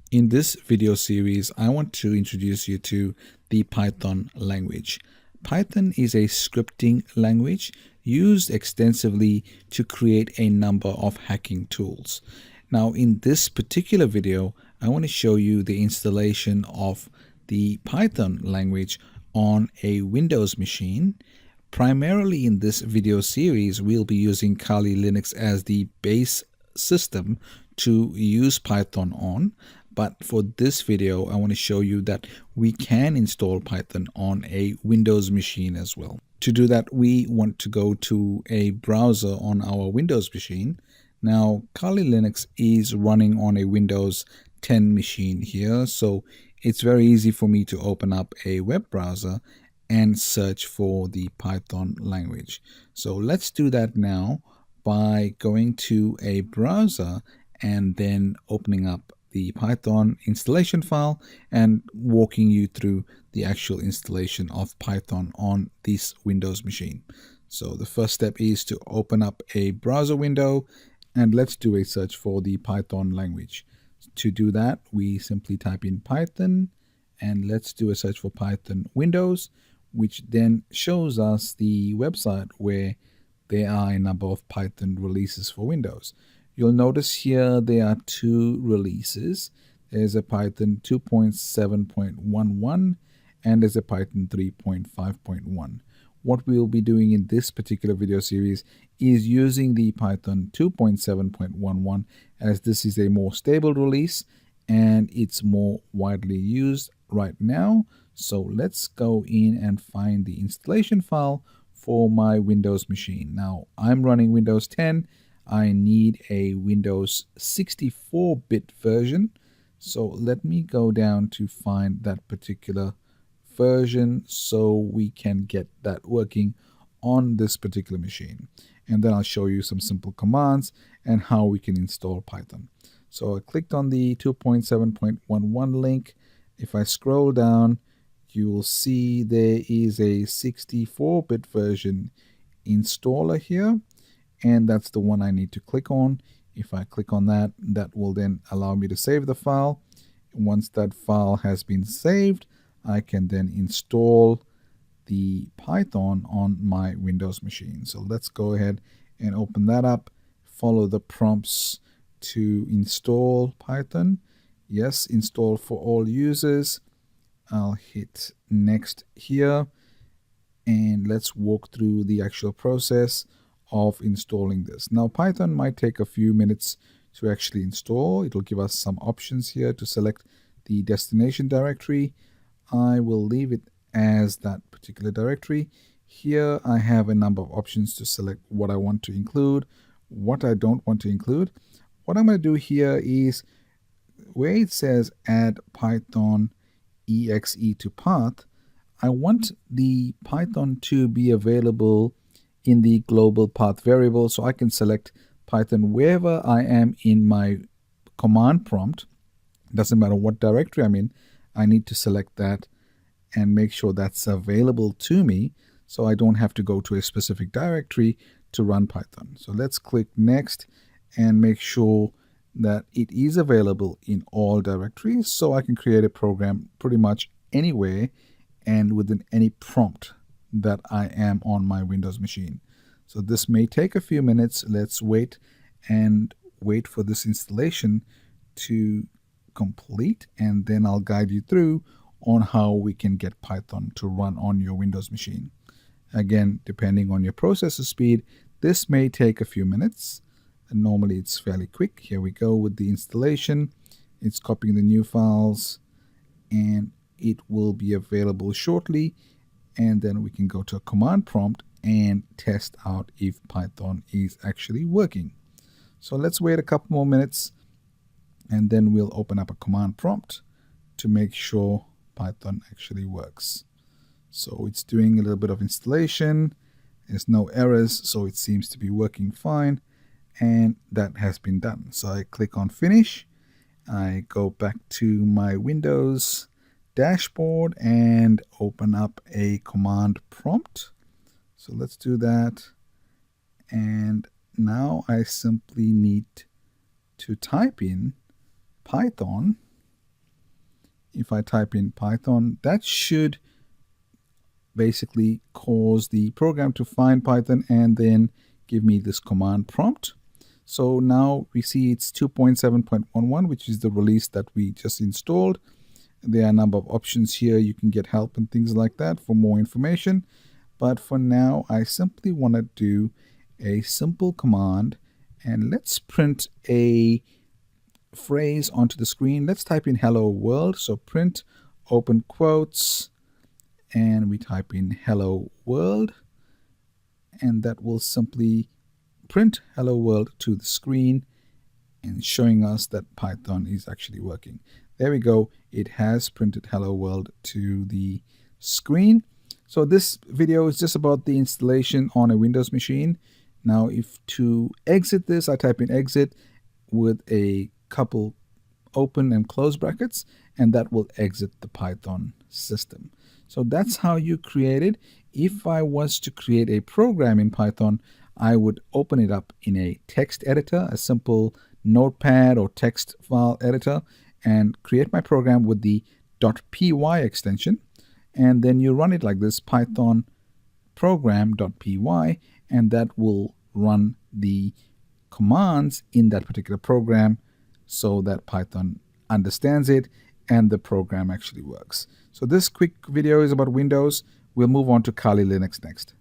In this video series, I want to introduce you to the Python language. Python is a scripting language used extensively to create a number of hacking tools. Now, in this particular video, I want to show you the installation of the Python language on a Windows machine. Primarily in this video series, we'll be using Kali Linux as the base system to use Python on. But for this video, I want to show you that we can install Python on a Windows machine as well. To do that, we want to go to a browser on our Windows machine. Now, Kali Linux is running on a Windows 10 machine here, so it's very easy for me to open up a web browser and search for the Python language. So let's do that now by going to a browser and then opening up the Python installation file and walking you through the actual installation of Python on this Windows machine. So the first step is to open up a browser window and let's do a search for the Python language. To do that, we simply type in Python and let's do a search for Python Windows, which then shows us the website where there are a number of Python releases for Windows. You'll notice here there are two releases. There's a Python 2.7.11 and there's a Python 3.5.1. What we'll be doing in this particular video series is using the Python 2.7.11 as this is a more stable release and it's more widely used right now. So let's go in and find the installation file for my Windows machine. Now I'm running Windows 10. I need a Windows 64-bit version. So let me go down to find that particular version so we can get that working on this particular machine. And then I'll show you some simple commands and how we can install Python. So I clicked on the 2.7.11 link. If I scroll down, you will see there is a 64-bit version installer here. And that's the one I need to click on. If I click on that, that will then allow me to save the file. Once that file has been saved, I can then install the Python on my Windows machine. So let's go ahead and open that up. Follow the prompts to install Python. Yes, install for all users. I'll hit next here. And let's walk through the actual process of installing this. Now Python might take a few minutes to actually install. It'll give us some options here to select the destination directory. I will leave it as that particular directory. Here I have a number of options to select what I want to include, what I don't want to include. What I'm going to do here is where it says add Python exe to path, I want the Python to be available in the global path variable, so I can select Python wherever I am in my command prompt. Doesn't matter what directory I'm in, I need to select that and make sure that's available to me so I don't have to go to a specific directory to run Python. So let's click next and make sure that it is available in all directories so I can create a program pretty much anywhere and within any prompt that I am on my Windows machine. So this may take a few minutes. Let's wait for this installation to complete, and then I'll guide you through on how we can get Python to run on your Windows machine. Again, depending on your processor speed, this may take a few minutes. And normally it's fairly quick. Here we go with the installation. It's copying the new files and it will be available shortly. And then we can go to a command prompt and test out if Python is actually working. So let's wait a couple more minutes and then we'll open up a command prompt to make sure Python actually works. So it's doing a little bit of installation. There's no errors, so it seems to be working fine. And that has been done. So I click on finish. I go back to my Windows dashboard and open up a command prompt. So let's do that. And now I simply need to type in Python if I type in Python, that should basically cause the program to find Python and then give me this command prompt. So now we see it's 2.7.11, which is the release that we just installed. There are a number of options here. You can get help and things like that for more information. But for now, I simply want to do a simple command, and let's print a phrase onto the screen. Let's type in hello world. So print open quotes, and we type in hello world, and that will simply print hello world to the screen and showing us that Python is actually working. There we go. It has printed hello world to the screen. So this video is just about the installation on a Windows machine. Now, if to exit this, I type in exit with a couple open and close brackets, and that will exit the Python system. So that's how you create it. If I was to create a program in Python, I would open it up in a text editor, a simple notepad or text file editor, and create my program with the .py extension. And then you run it like this, Python program.py, and that will run the commands in that particular program so that Python understands it and the program actually works. So this quick video is about Windows. We'll move on to Kali Linux next.